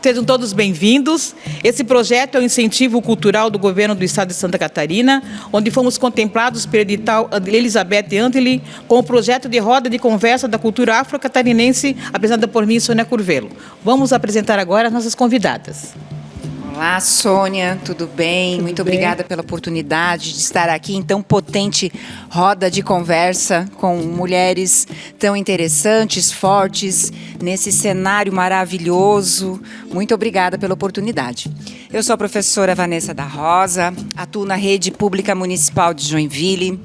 Sejam todos bem-vindos. Esse projeto é o incentivo cultural do governo do estado de Santa Catarina, onde fomos contemplados pelo edital Elizabeth Antely com o projeto de roda de conversa da cultura afro-catarinense, apresentada por mim, Sônia Curvelo. Vamos apresentar agora as nossas convidadas. Olá, Sônia, tudo bem? Muito obrigada pela oportunidade de estar aqui em tão potente roda de conversa com mulheres tão interessantes, fortes, nesse cenário maravilhoso. Muito obrigada pela oportunidade. Eu sou a professora Vanessa da Rosa, atuo na Rede Pública Municipal de Joinville.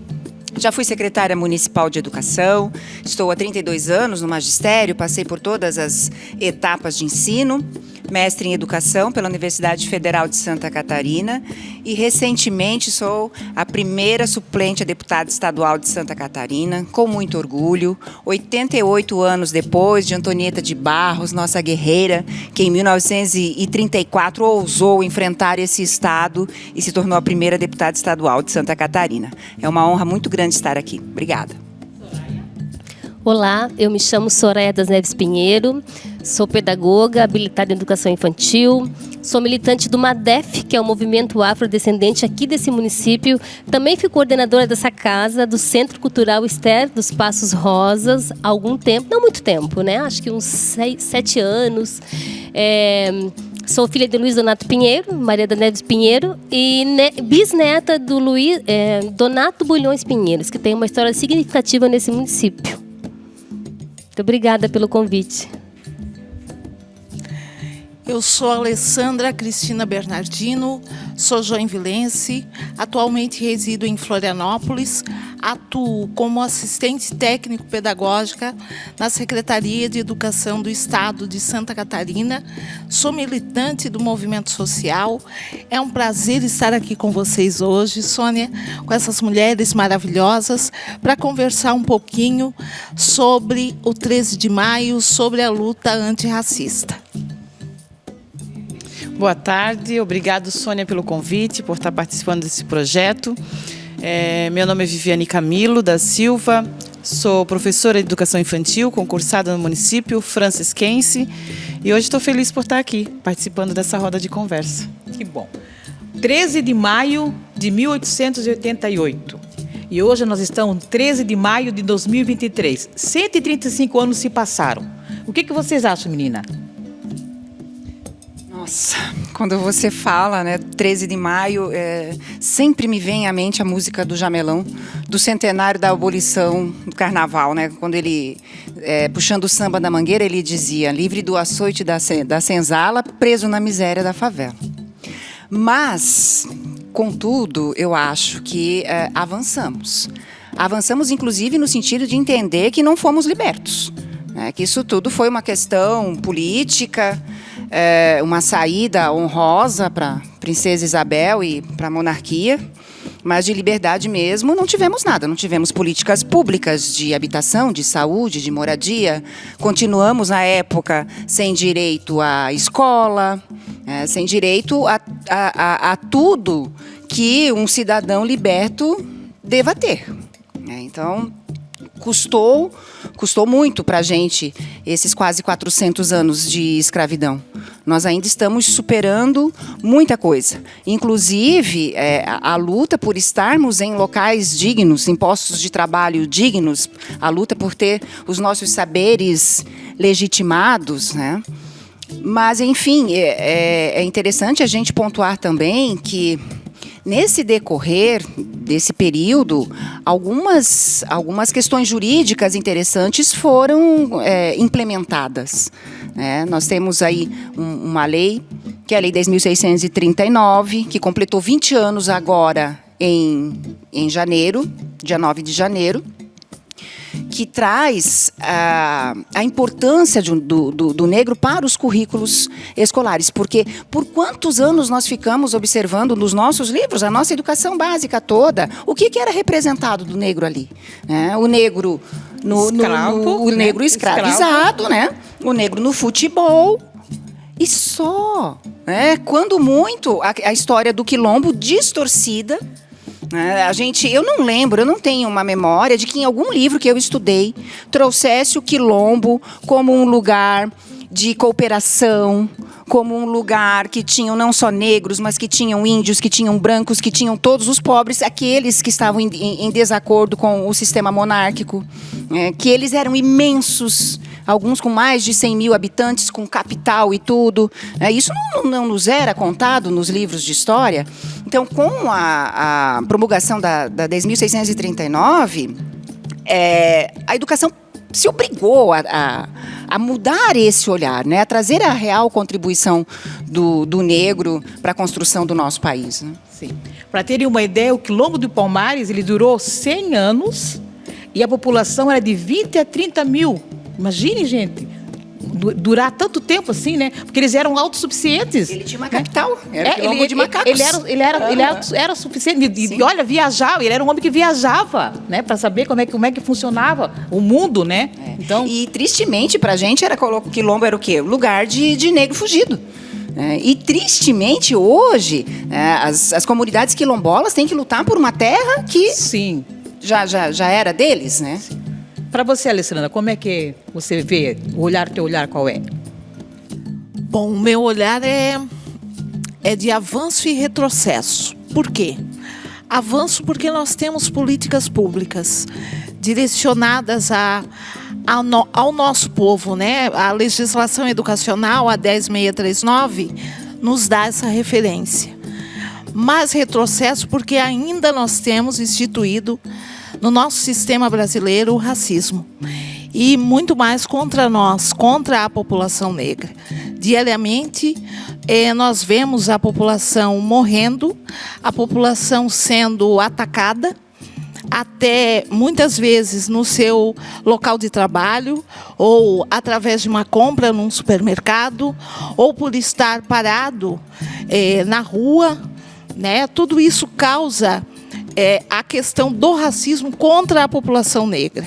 Já fui secretária municipal de educação, estou há 32 anos no magistério, passei por todas as etapas de ensino, mestre em educação pela Universidade Federal de Santa Catarina e recentemente sou a primeira suplente a deputada estadual de Santa Catarina, com muito orgulho, 88 anos depois de Antonieta de Barros, nossa guerreira, que em 1934 ousou enfrentar esse estado e se tornou a primeira deputada estadual de Santa Catarina. É uma honra muito grande estar aqui. Obrigada. Olá, eu me chamo Soraya das Neves Pinheiro, sou pedagoga, habilitada em educação infantil, sou militante do MADEF, que é o Movimento Afrodescendente aqui desse município. Também fui coordenadora dessa casa, do Centro Cultural Esther dos Passos Rosas, há algum tempo, não muito tempo, né? Acho que uns 7 anos. Sou filha de Luiz Donato Pinheiro, Maria da Neves Pinheiro, e bisneta do Donato Bulhões Pinheiros, que tem uma história significativa nesse município. Muito obrigada pelo convite. Eu sou Alessandra Cristina Bernardino, sou joinvilense, atualmente resido em Florianópolis, atuo como assistente técnico-pedagógica na Secretaria de Educação do Estado de Santa Catarina, sou militante do movimento social. É um prazer estar aqui com vocês hoje, Sônia, com essas mulheres maravilhosas, para conversar um pouquinho sobre o 13 de maio, sobre a luta antirracista. Boa tarde, obrigado, Sônia, pelo convite, por estar participando desse projeto. Meu nome é Viviane Camilo da Silva, sou professora de educação infantil, concursada no município francisquense, e hoje estou feliz por estar aqui, participando dessa roda de conversa. Que bom. 13 de maio de 1888, e hoje nós estamos 13 de maio de 2023. 135 anos se passaram. O que vocês acham, menina? Nossa, quando você fala, né, 13 de maio, sempre me vem à mente a música do Jamelão, do centenário da abolição do carnaval, né? Quando ele, puxando o samba da mangueira, ele dizia: livre do açoite da senzala, preso na miséria da favela. Mas, contudo, eu acho que avançamos. Avançamos, inclusive, no sentido de entender que não fomos libertos, né? Que isso tudo foi uma questão política, uma saída honrosa para a princesa Isabel e para a monarquia, mas de liberdade mesmo não tivemos nada. Não tivemos políticas públicas de habitação, de saúde, de moradia. Continuamos, na época, sem direito à escola, sem direito a tudo que um cidadão liberto deva ter. Então, custou muito para a gente esses quase 400 anos de escravidão. Nós ainda estamos superando muita coisa. Inclusive, a luta por estarmos em locais dignos, em postos de trabalho dignos, a luta por ter os nossos saberes legitimados, né? Mas, enfim, é interessante a gente pontuar também que, nesse decorrer desse período, algumas questões jurídicas interessantes foram implementadas. Nós temos aí uma lei, que é a Lei 10.639, que completou 20 anos agora em janeiro, dia 9 de janeiro, que traz a importância do negro para os currículos escolares. Porque por quantos anos nós ficamos observando nos nossos livros, a nossa educação básica toda, o que era representado do negro ali? O negro o negro escravizado, né? O negro no futebol. E só, quando muito, a história do quilombo distorcida. Eu não lembro, eu não tenho uma memória de que em algum livro que eu estudei trouxesse o quilombo como um lugar de cooperação, como um lugar que tinham não só negros, mas que tinham índios, que tinham brancos, que tinham todos os pobres, aqueles que estavam em desacordo com o sistema monárquico, que eles eram imensos, alguns com mais de 100 mil habitantes, com capital e tudo. Isso não nos era contado nos livros de história. Então, com a promulgação da 10.639, a educação se obrigou a mudar esse olhar, né? A trazer a real contribuição do negro para a construção do nosso país. Né? Sim. Para terem uma ideia, o Quilombo do Palmares ele durou 100 anos e a população era de 20 a 30 mil. Imagine, gente, durar tanto tempo assim, né? Porque eles eram autossuficientes. Ele tinha uma capital, era Quilombo de Macacos. Ele era suficiente. E olha, viajava, ele era um homem que viajava, né? Para saber como é que funcionava o mundo, né? Então... E tristemente, pra gente, Quilombo era o quê? Lugar de negro fugido. E tristemente, hoje, as comunidades quilombolas têm que lutar por uma terra que sim. já era deles, né? Para você, Alessandra, como é que você vê teu olhar qual é? Bom, o meu olhar é de avanço e retrocesso. Por quê? Avanço porque nós temos políticas públicas direcionadas ao nosso povo, né? A legislação educacional, a 10.639, nos dá essa referência. Mas retrocesso porque ainda nós temos instituído no nosso sistema brasileiro o racismo. E muito mais contra nós, contra a população negra. Diariamente, nós vemos a população morrendo, a população sendo atacada, até muitas vezes no seu local de trabalho, ou através de uma compra num supermercado, ou por estar parado na rua, né? Tudo isso causa a questão do racismo contra a população negra.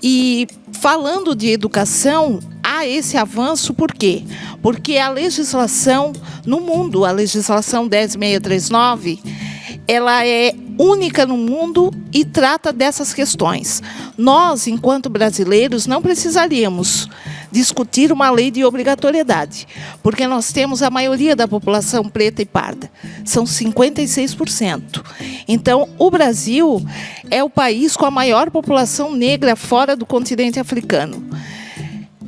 E falando de educação, há esse avanço por quê? Porque a legislação no mundo, a legislação 10.639, ela é única no mundo e trata dessas questões. Nós, enquanto brasileiros, não precisaríamos discutir uma lei de obrigatoriedade, porque nós temos a maioria da população preta e parda, são 56%. Então, o Brasil é o país com a maior população negra fora do continente africano.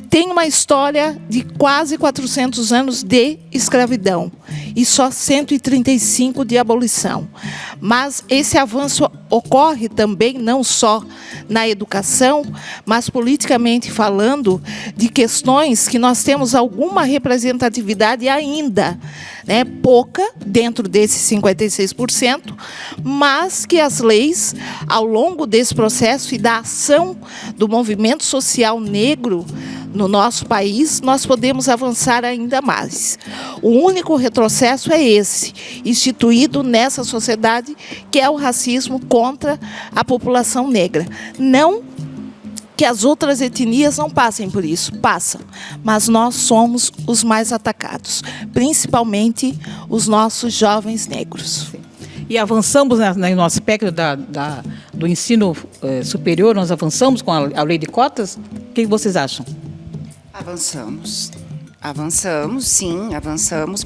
Tem uma história de quase 400 anos de escravidão e só 135 de abolição. Mas esse avanço ocorre também não só na educação, mas politicamente falando de questões que nós temos alguma representatividade ainda, né, pouca dentro desses 56%, mas que as leis, ao longo desse processo e da ação do movimento social negro no nosso país, nós podemos avançar ainda mais. O único retrocesso é esse, instituído nessa sociedade, que é o racismo contra a população negra. Não que as outras etnias não passem por isso, passam, mas nós somos os mais atacados, principalmente os nossos jovens negros. E avançamos no aspecto do ensino superior, nós avançamos com a lei de cotas? O que vocês acham? Avançamos, sim,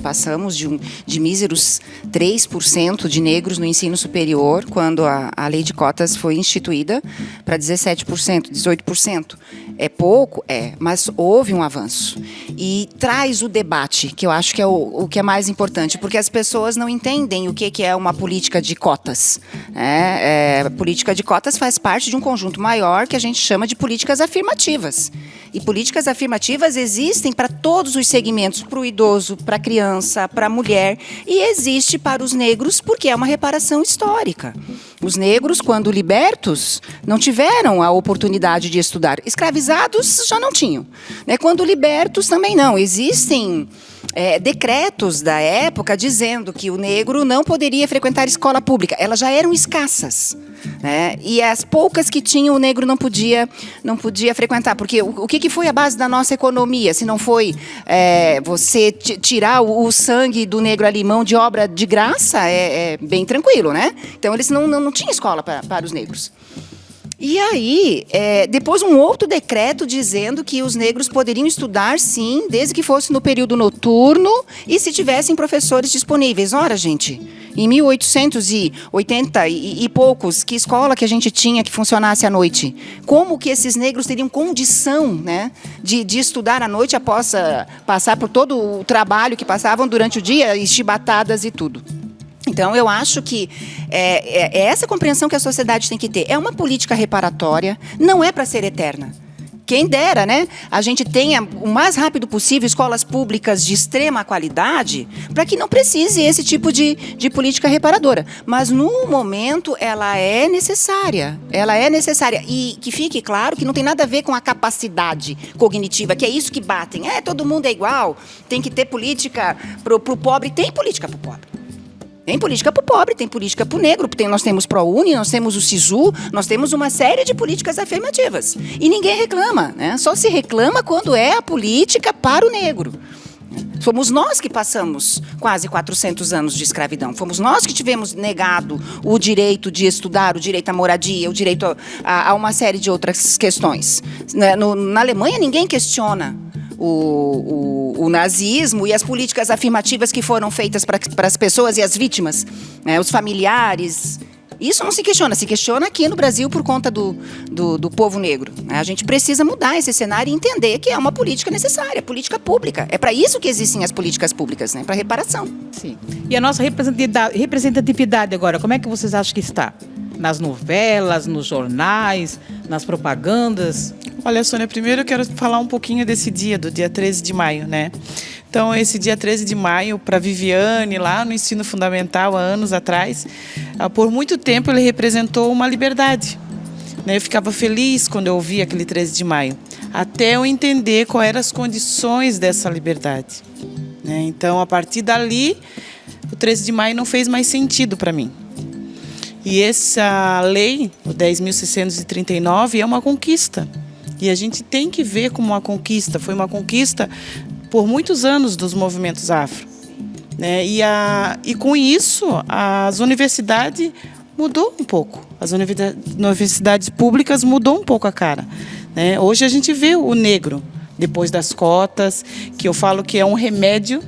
passamos de míseros 3% de negros no ensino superior, quando a lei de cotas foi instituída, para 17%, 18%. É pouco? Mas houve um avanço. E traz o debate, que eu acho que é o que é mais importante, porque as pessoas não entendem o que é uma política de cotas. Política de cotas faz parte de um conjunto maior que a gente chama de políticas afirmativas. E políticas afirmativas existem para todos os segmentos, para o idoso, para a criança, para a mulher, e existe para os negros porque é uma reparação histórica. Os negros, quando libertos, não tiveram a oportunidade de estudar. Escravizados já não tinham. Quando libertos, também não. Existem decretos da época dizendo que o negro não poderia frequentar escola pública. Elas já eram escassas. E as poucas que tinham, o negro não podia frequentar. Porque o que foi a base da nossa economia? Se não foi você tirar o sangue do negro ali, mão de obra de graça, é bem tranquilo, né? Então, eles não tinham escola para os negros. E aí, depois um outro decreto dizendo que os negros poderiam estudar, sim, desde que fosse no período noturno e se tivessem professores disponíveis. Ora, gente, em 1880 e poucos, que escola que a gente tinha que funcionasse à noite? Como que esses negros teriam condição, né, de estudar à noite após passar por todo o trabalho que passavam durante o dia, chibatadas e tudo? Então, eu acho que é essa compreensão que a sociedade tem que ter. É uma política reparatória, não é para ser eterna. Quem dera, né? A gente tenha o mais rápido possível escolas públicas de extrema qualidade para que não precise esse tipo de política reparadora. Mas, no momento, ela é necessária. Ela é necessária. E que fique claro que não tem nada a ver com a capacidade cognitiva, que é isso que batem. Todo mundo é igual, tem que ter política para o pobre. Tem política para o pobre. Tem política para o pobre, tem política para o negro, nós temos ProUni, nós temos o SISU, nós temos uma série de políticas afirmativas. E ninguém reclama, né? Só se reclama quando é a política para o negro. Fomos nós que passamos quase 400 anos de escravidão. Fomos nós que tivemos negado o direito de estudar, o direito à moradia, o direito a uma série de outras questões. Na Alemanha, ninguém questiona o nazismo e as políticas afirmativas que foram feitas para as pessoas e as vítimas, né, os familiares. Isso não se questiona aqui no Brasil por conta do povo negro. A gente precisa mudar esse cenário e entender que é uma política necessária, política pública. É para isso que existem as políticas públicas, né, para reparação. Sim. E a nossa representatividade agora, como é que vocês acham que está? Nas novelas, nos jornais, nas propagandas? Olha, Sônia, primeiro eu quero falar um pouquinho desse dia, do dia 13 de maio, né? Então, esse dia 13 de maio, para Viviane, lá no ensino fundamental, há anos atrás, por muito tempo ele representou uma liberdade, né? Eu ficava feliz quando eu ouvia aquele 13 de maio, até eu entender quais eram as condições dessa liberdade, né? Então, a partir dali, o 13 de maio não fez mais sentido para mim. E essa lei, o 10.639, é uma conquista. E a gente tem que ver como uma conquista. Foi uma conquista por muitos anos dos movimentos afro, né? E com isso, as universidades mudou um pouco. As universidades públicas mudou um pouco a cara, né? Hoje a gente vê o negro, depois das cotas, que eu falo que é um remédio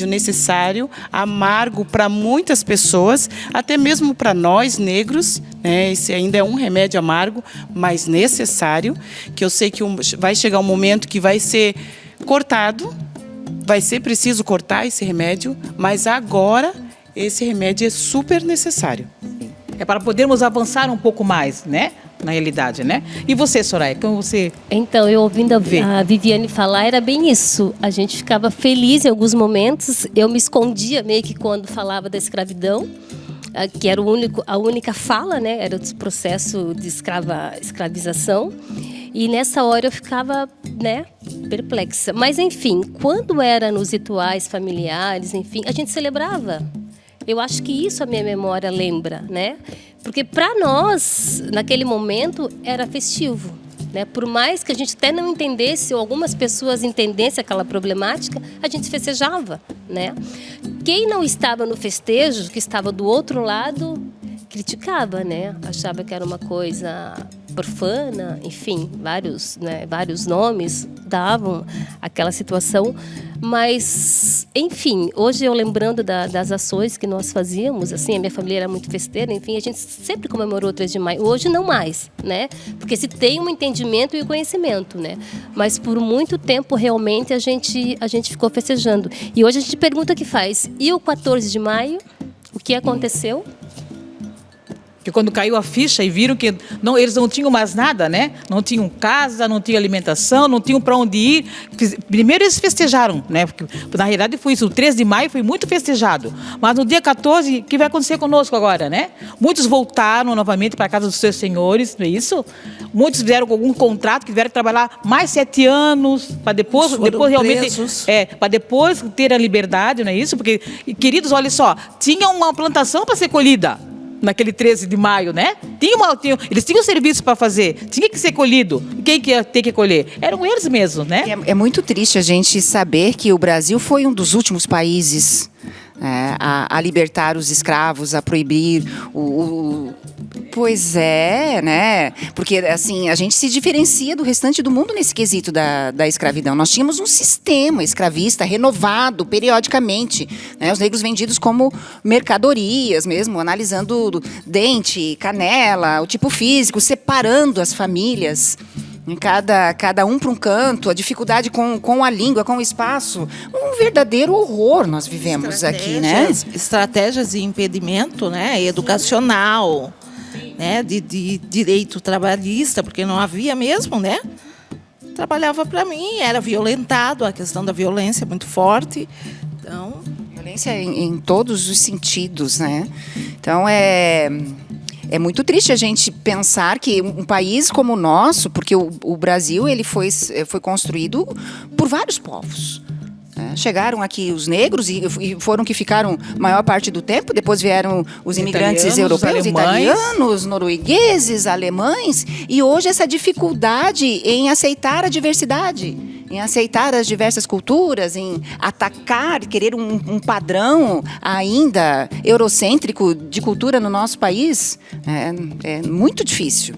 necessário, amargo para muitas pessoas, até mesmo para nós negros, né? Esse ainda é um remédio amargo, mas necessário, que eu sei que vai chegar um momento que vai ser cortado, vai ser preciso cortar esse remédio, mas agora esse remédio é super necessário. É para podermos avançar um pouco mais, né? Na realidade, né? E você, Soraya, como você... Então, eu ouvindo a Viviane falar, era bem isso. A gente ficava feliz em alguns momentos. Eu me escondia meio que quando falava da escravidão, que era a única fala, né? Era o processo de escravização. E nessa hora eu ficava, né, perplexa. Mas, enfim, quando era nos rituais familiares, enfim, a gente celebrava. Eu acho que isso a minha memória lembra, né? Porque para nós, naquele momento, era festivo, né? Por mais que a gente até não entendesse, ou algumas pessoas entendessem aquela problemática, a gente festejava, né? Quem não estava no festejo, que estava do outro lado, criticava, né? Achava que era uma coisa profana, enfim, vários nomes davam aquela situação. Mas, enfim, hoje eu lembrando das ações que nós fazíamos, assim, a minha família era muito festeira, enfim, a gente sempre comemorou o 3 de maio. Hoje não mais, né? Porque se tem um entendimento e o conhecimento, né? Mas por muito tempo, realmente, a gente ficou festejando. E hoje a gente pergunta o que faz. E o 14 de maio? O que aconteceu? Que quando caiu a ficha e viram que eles não tinham mais nada, né? Não tinham casa, não tinham alimentação, não tinham para onde ir. Primeiro eles festejaram, né? Porque, na realidade foi isso, o 13 de maio foi muito festejado. Mas no dia 14, o que vai acontecer conosco agora, né? Muitos voltaram novamente para a casa dos seus senhores, não é isso? Muitos fizeram algum contrato, que tiveram que trabalhar mais 7 anos, para depois realmente... para depois ter a liberdade, não é isso? Porque, queridos, olha só, tinha uma plantação para ser colhida naquele 13 de maio, né? Eles tinham serviço para fazer, tinha que ser colhido. Quem que ia ter que colher? Eram eles mesmos, né? É muito triste a gente saber que o Brasil foi um dos últimos países a libertar os escravos, a proibir Pois é, né? Porque, assim, a gente se diferencia do restante do mundo nesse quesito da escravidão. Nós tínhamos um sistema escravista renovado periodicamente, né? Os negros vendidos como mercadorias mesmo, analisando dente, canela, o tipo físico, separando as famílias. Em cada um para um canto, a dificuldade com a língua, com o espaço. Um verdadeiro horror nós vivemos aqui, né? Estratégias de impedimento, né? Educacional, né? De direito trabalhista, porque não havia mesmo, né? Trabalhava para mim, era violentado, a questão da violência é muito forte. Então, Violência em todos os sentidos, né? Então, é muito triste a gente pensar que um país como o nosso, porque o Brasil ele foi construído por vários povos. Né? Chegaram aqui os negros e foram que ficaram maior parte do tempo. Depois vieram os imigrantes europeus, italianos, noruegueses, alemães. E hoje essa dificuldade em aceitar a diversidade, em aceitar as diversas culturas, em atacar, querer um padrão ainda eurocêntrico de cultura no nosso país, é muito difícil.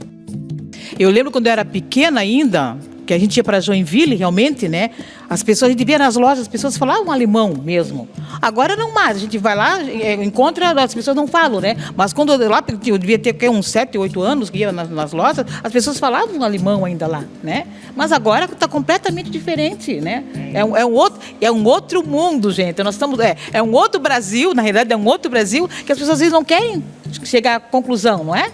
Eu lembro quando eu era pequena ainda, que a gente ia para Joinville, realmente, né? As pessoas, a gente via nas lojas, as pessoas falavam alemão mesmo. Agora não mais, a gente vai lá, encontra, as pessoas não falam, né? Mas quando eu devia ter uns 7, 8 anos, que ia nas lojas, as pessoas falavam alemão ainda lá, né? Mas agora está completamente diferente, né? É um outro mundo, gente. Nós estamos, é um outro Brasil, na realidade é um outro Brasil, que as pessoas às vezes não querem chegar à conclusão, não é?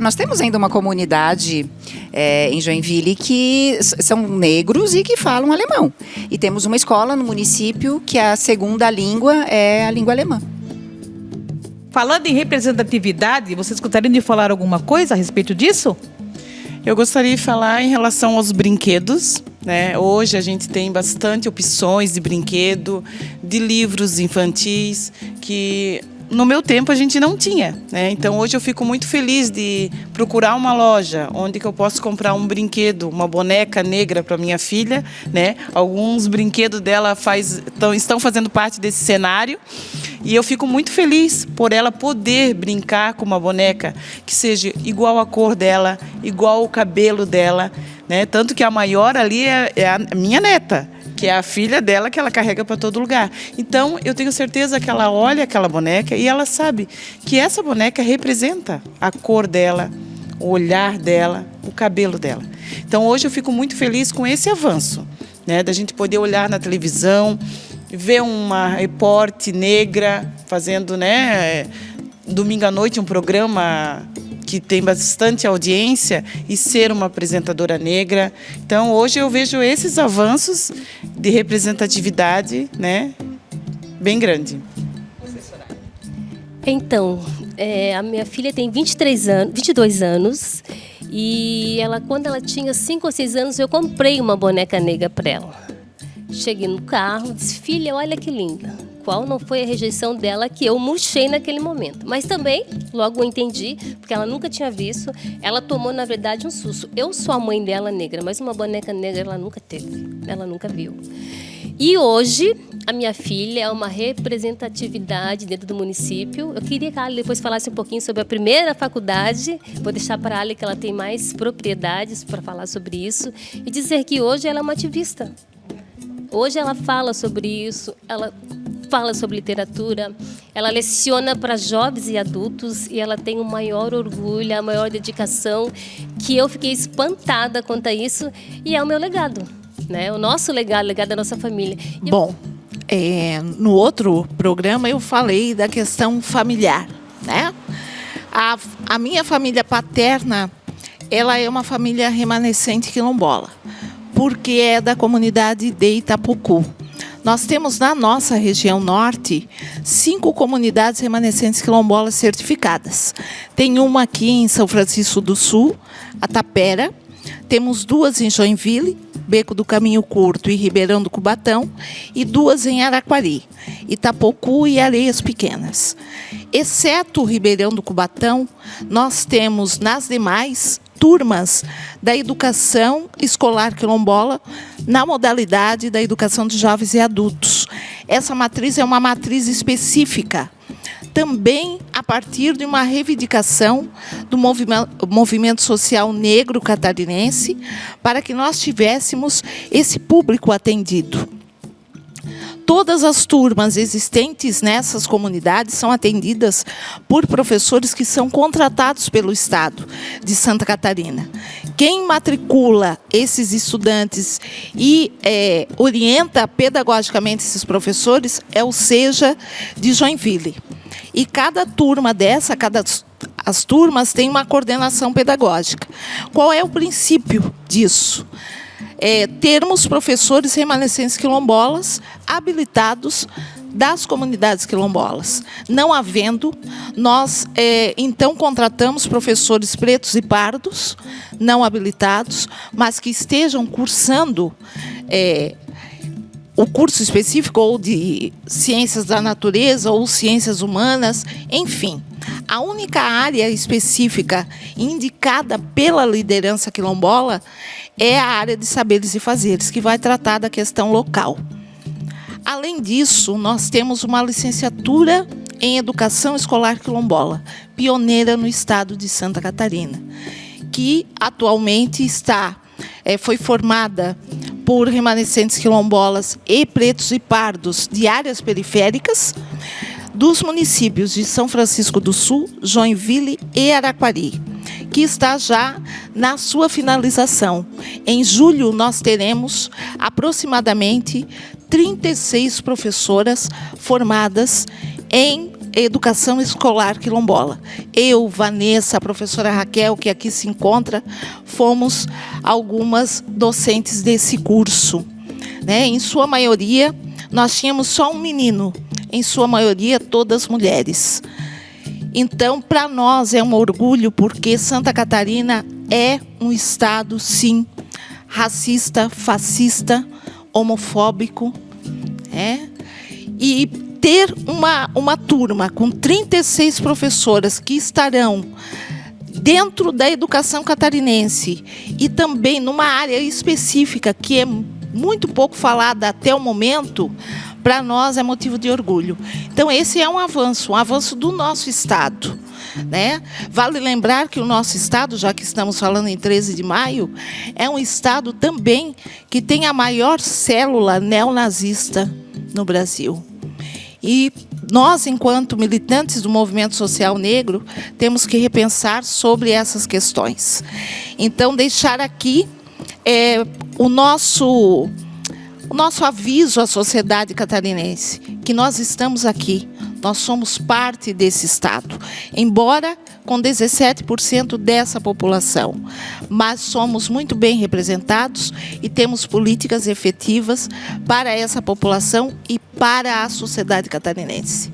Nós temos ainda uma comunidade em Joinville que são negros e que falam alemão. E temos uma escola no município que a segunda língua é a língua alemã. Falando em representatividade, vocês gostariam de falar alguma coisa a respeito disso? Eu gostaria de falar em relação aos brinquedos, né? Hoje a gente tem bastante opções de brinquedo, de livros infantis, que no meu tempo a gente não tinha, né? Então hoje eu fico muito feliz de procurar uma loja onde que eu posso comprar um brinquedo, uma boneca negra para minha filha, né? Alguns brinquedos dela estão fazendo parte desse cenário. E eu fico muito feliz por ela poder brincar com uma boneca que seja igual a cor dela, igual o cabelo dela, né? Tanto que a maior ali é a minha neta, que é a filha dela que ela carrega para todo lugar. Então, eu tenho certeza que ela olha aquela boneca e ela sabe que essa boneca representa a cor dela, o olhar dela, o cabelo dela. Então, hoje eu fico muito feliz com esse avanço, né? Da gente poder olhar na televisão, ver uma repórter negra fazendo, né, domingo à noite um programa que tem bastante audiência e ser uma apresentadora negra. Então, hoje eu vejo esses avanços de representatividade, né, bem grande. Então, a minha filha tem 22 anos e quando ela tinha 5 ou 6 anos, eu comprei uma boneca negra para ela. Cheguei no carro, disse, filha, olha que linda. Qual não foi a rejeição dela que eu murchei naquele momento. Mas também, logo eu entendi, porque ela nunca tinha visto, ela tomou, na verdade, um susto. Eu sou a mãe dela negra, mas uma boneca negra ela nunca teve, ela nunca viu. E hoje, a minha filha é uma representatividade dentro do município. Eu queria que a Ali depois falasse um pouquinho sobre a primeira faculdade. Vou deixar para a Ali que ela tem mais propriedades para falar sobre isso. E dizer que hoje ela é uma ativista. Hoje ela fala sobre isso, ela fala sobre literatura, ela leciona para jovens e adultos e ela tem o maior orgulho, a maior dedicação, que eu fiquei espantada quanto a isso e é o meu legado, né? O nosso legado, o legado da nossa família. Bom, no outro programa eu falei da questão familiar, né? A minha família paterna, ela é uma família remanescente quilombola, porque é da comunidade de Itapucu. Nós temos na nossa região norte 5 comunidades remanescentes quilombolas certificadas. Tem uma aqui em São Francisco do Sul, a Tapera. Temos 2 em Joinville, Beco do Caminho Curto e Ribeirão do Cubatão, e 2 em Araquari, Itapucu e Areias Pequenas. Exceto o Ribeirão do Cubatão, nós temos nas demais turmas da educação escolar quilombola na modalidade da educação de jovens e adultos. Essa matriz é uma matriz específica também a partir de uma reivindicação do movimento social negro catarinense, para que nós tivéssemos esse público atendido. Todas as turmas existentes nessas comunidades são atendidas por professores que são contratados pelo Estado de Santa Catarina. Quem matricula esses estudantes e orienta pedagogicamente esses professores é o SEJA de Joinville. E cada turma dessa, as turmas têm uma coordenação pedagógica. Qual é o princípio disso? Termos professores remanescentes quilombolas habilitados das comunidades quilombolas. Não havendo, nós então contratamos professores pretos e pardos, não habilitados, mas que estejam cursando o curso específico ou de ciências da natureza ou ciências humanas, enfim. A única área específica indicada pela liderança quilombola é a área de saberes e fazeres, que vai tratar da questão local. Além disso, nós temos uma licenciatura em Educação Escolar Quilombola, pioneira no estado de Santa Catarina, que atualmente foi formada por remanescentes quilombolas e pretos e pardos de áreas periféricas dos municípios de São Francisco do Sul, Joinville e Araquari, que está já na sua finalização. Em julho, nós teremos aproximadamente 36 professoras formadas em Educação Escolar Quilombola. Eu, Vanessa, a professora Raquel, que aqui se encontra, fomos algumas docentes desse curso. Em sua maioria, nós tínhamos só um menino, em sua maioria, todas mulheres. Então, para nós é um orgulho, porque Santa Catarina é um estado, sim, racista, fascista, homofóbico, e ter uma turma com 36 professoras que estarão dentro da educação catarinense e também numa área específica que é muito pouco falada até o momento, para nós é motivo de orgulho. Então, esse é um avanço do nosso estado. Vale lembrar que o nosso estado, já que estamos falando em 13 de maio, é um estado também que tem a maior célula neonazista no Brasil. E nós, enquanto militantes do movimento social negro, temos que repensar sobre essas questões. Então, deixar aqui o nosso aviso à sociedade catarinense, que nós estamos aqui, nós somos parte desse estado, embora com 17% dessa população, mas somos muito bem representados e temos políticas efetivas para essa população e para a sociedade catarinense.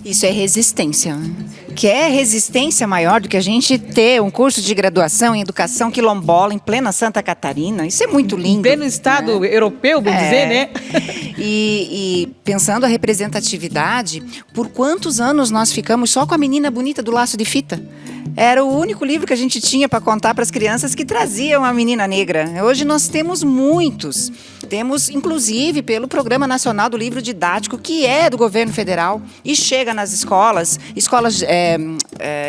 Isso é resistência. Quer resistência maior do que a gente ter um curso de graduação em educação quilombola em plena Santa Catarina? Isso é muito lindo. Pleno estado europeu, vamos dizer, né? E pensando a representatividade, por quantos anos nós ficamos só com a menina bonita do laço de fita? Era o único livro que a gente tinha para contar para as crianças que traziam a menina negra. Hoje nós temos muitos. Temos, inclusive, pelo Programa Nacional do Livro Didático, que é do governo federal, e chega nas escolas,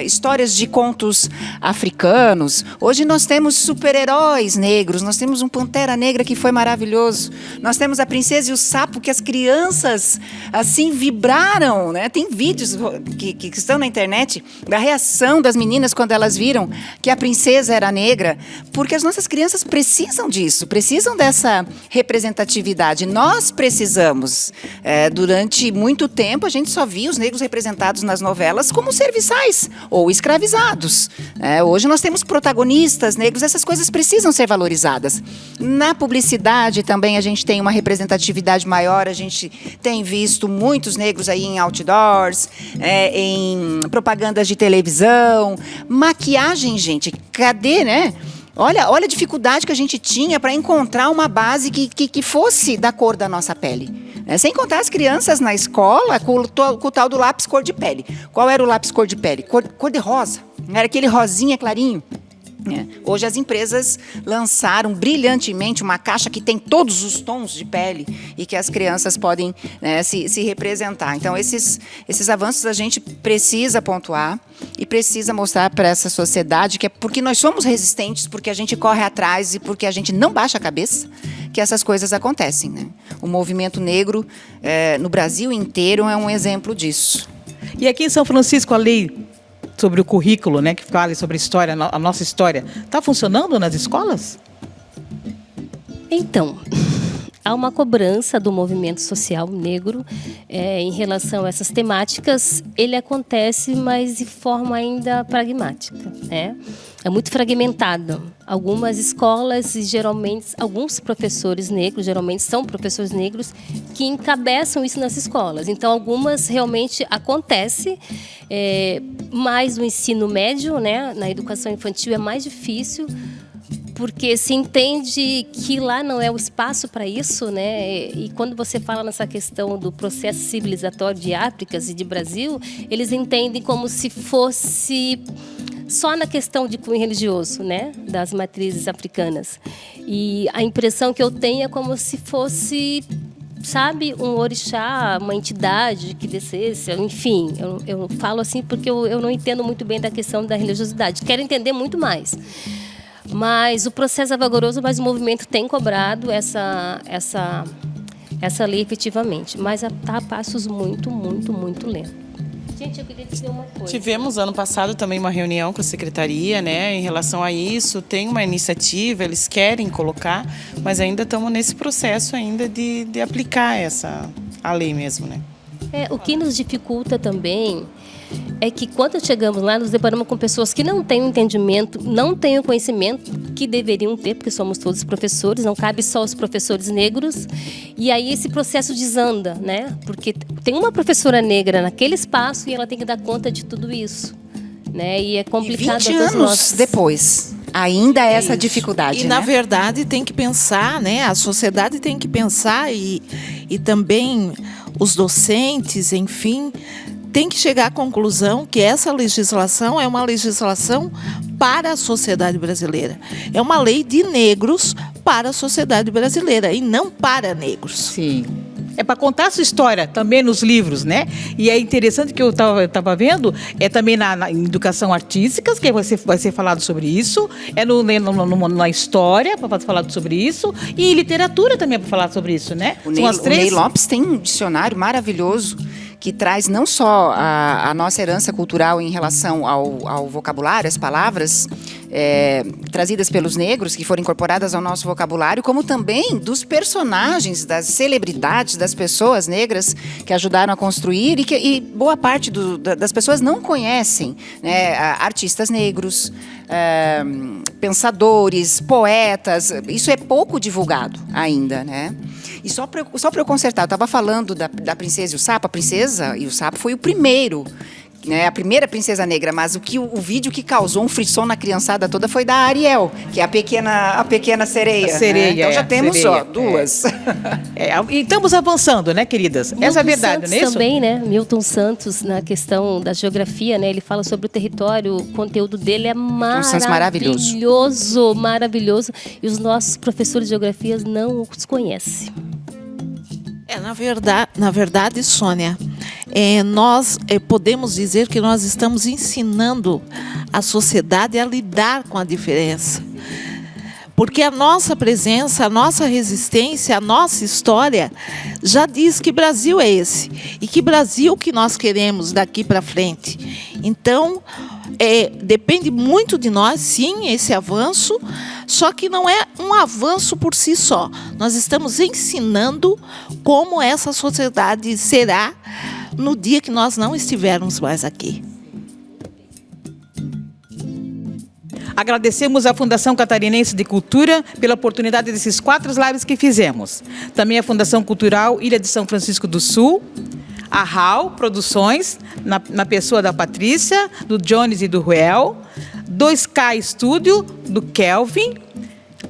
histórias de contos africanos. Hoje nós temos super-heróis negros, nós temos um Pantera Negra que foi maravilhoso. Nós temos a Princesa e o Sapo, que as crianças, assim, vibraram, né? Tem vídeos que estão na internet da reação das meninas quando elas viram que a princesa era negra, porque as nossas crianças precisam disso, precisam dessa representatividade. Nós precisamos. Durante muito tempo, a gente só via os negros representados nas novelas como serviçais ou escravizados. Hoje nós temos protagonistas negros, essas coisas precisam ser valorizadas. Na publicidade também a gente tem uma representatividade maior, a gente tem visto muitos negros aí em outdoors, em propagandas de televisão, maquiagem, gente, cadê, né? Olha a dificuldade que a gente tinha para encontrar uma base que fosse da cor da nossa pele. Sem contar as crianças na escola com o tal do lápis cor de pele. Qual era o lápis cor de pele? Cor de rosa. Era aquele rosinha clarinho. Hoje as empresas lançaram brilhantemente uma caixa que tem todos os tons de pele e que as crianças podem, né, se representar. Então, esses avanços a gente precisa pontuar e precisa mostrar para essa sociedade que é porque nós somos resistentes, porque a gente corre atrás e porque a gente não baixa a cabeça, que essas coisas acontecem, né? O movimento negro no Brasil inteiro é um exemplo disso. E aqui em São Francisco, a lei sobre o currículo, né, que fala sobre a história, a nossa história, está funcionando nas escolas? Então, há uma cobrança do movimento social negro em relação a essas temáticas. Ele acontece, mas de forma ainda pragmática, né? É muito fragmentado. Algumas escolas e geralmente alguns professores negros, geralmente são professores negros, que encabeçam isso nas escolas. Então, algumas realmente acontece, mas no ensino médio, né, na educação infantil é mais difícil, porque se entende que lá não é o espaço para isso, né? E quando você fala nessa questão do processo civilizatório de África e de Brasil, eles entendem como se fosse só na questão de cunho religioso, né, das matrizes africanas. E a impressão que eu tenho é como se fosse, sabe, um orixá, uma entidade que descesse, enfim. Eu falo assim porque eu não entendo muito bem da questão da religiosidade. Quero entender muito mais. Mas o processo é vigoroso, mas o movimento tem cobrado essa lei efetivamente. Mas está a passos muito, muito, muito lentos. Gente, eu queria dizer uma coisa. Tivemos ano passado também uma reunião com a secretaria, né, em relação a isso. Tem uma iniciativa, eles querem colocar, mas ainda estamos nesse processo ainda de aplicar a lei mesmo, né? O que nos dificulta também é que quando chegamos lá, nos deparamos com pessoas que não têm o entendimento, não têm o conhecimento que deveriam ter, porque somos todos professores, não cabe só os professores negros. E aí esse processo desanda, né? Porque tem uma professora negra naquele espaço e ela tem que dar conta de tudo isso, né? E é complicado. E 20 anos depois, ainda é essa dificuldade, E, né? na verdade, tem que pensar, né? A sociedade tem que pensar e também os docentes, enfim, tem que chegar à conclusão que essa legislação é uma legislação para a sociedade brasileira. É uma lei de negros para a sociedade brasileira e não para negros. Sim. É para contar a sua história também nos livros, né? E é interessante que eu estava vendo, é também na educação artística, que vai ser falado sobre isso, na história, para falar sobre isso, e em literatura também para falar sobre isso, né? O Ney Lopes tem um dicionário maravilhoso que traz não só a nossa herança cultural em relação ao vocabulário, as palavras trazidas pelos negros, que foram incorporadas ao nosso vocabulário, como também dos personagens, das celebridades, das pessoas negras que ajudaram a construir e boa parte das pessoas não conhecem, né? Artistas negros, pensadores, poetas, isso é pouco divulgado ainda, né? E só para eu consertar, eu estava falando da Princesa e o Sapo. A Princesa e o Sapo foi o primeiro, né, a primeira princesa negra, mas o vídeo que causou um frisson na criançada toda foi da Ariel, que é a pequena sereia. A sereia, né? Então já temos sereia, duas. E estamos avançando, né, queridas? Essa é a verdade, Santos não é isso? Também, né? Milton Santos, na questão da geografia, né? Ele fala sobre o território, o conteúdo dele é maravilhoso, maravilhoso. E os nossos professores de geografia não os conhecem. Na verdade, Sônia, nós podemos dizer que nós estamos ensinando a sociedade a lidar com a diferença. Porque a nossa presença, a nossa resistência, a nossa história já diz que Brasil é esse. E que Brasil que nós queremos daqui para frente. Então, depende muito de nós, sim, esse avanço, só que não é um avanço por si só. Nós estamos ensinando como essa sociedade será no dia que nós não estivermos mais aqui. Agradecemos à Fundação Catarinense de Cultura pela oportunidade desses 4 lives que fizemos. Também a Fundação Cultural Ilha de São Francisco do Sul, a RAL Produções, na pessoa da Patrícia, do Jones e do Ruel, 2K Estúdio, do Kelvin,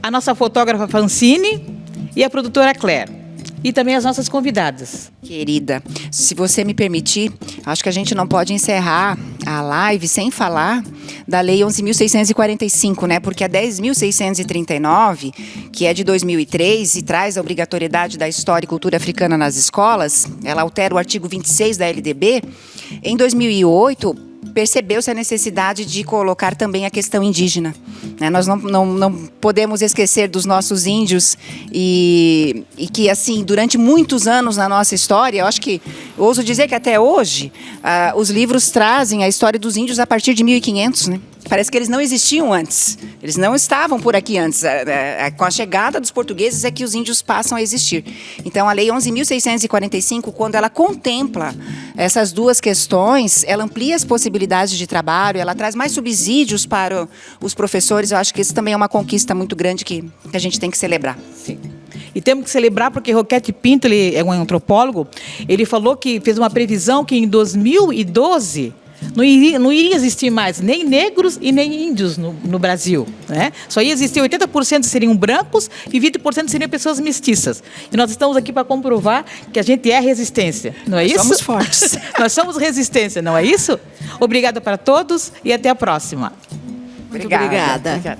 a nossa fotógrafa Francine e a produtora Claire. E também as nossas convidadas. Querida, se você me permitir, acho que a gente não pode encerrar a live sem falar da Lei 11.645, né? Porque a 10.639, que é de 2003 e traz a obrigatoriedade da história e cultura africana nas escolas, ela altera o artigo 26 da LDB. Em 2008, percebeu-se a necessidade de colocar também a questão indígena, né? Nós não podemos esquecer dos nossos índios e que, assim, durante muitos anos na nossa história, eu acho que, ouso dizer que até hoje, os livros trazem a história dos índios a partir de 1500, né? Parece que eles não existiam antes, eles não estavam por aqui antes. Com a chegada dos portugueses é que os índios passam a existir. Então, a Lei 11.645, quando ela contempla essas duas questões, ela amplia as possibilidades de trabalho, ela traz mais subsídios para os professores. Eu acho que isso também é uma conquista muito grande que a gente tem que celebrar. Sim. E temos que celebrar porque Roquete Pinto, ele é um antropólogo, ele falou que fez uma previsão que em 2012 não iria existir mais nem negros e nem índios no Brasil, né? Só ia existir 80% seriam brancos e 20% seriam pessoas mestiças. E nós estamos aqui para comprovar que a gente é resistência, não é isso? Somos fortes. Nós somos resistência, não é isso? Obrigada para todos e até a próxima. Muito obrigada. Obrigada.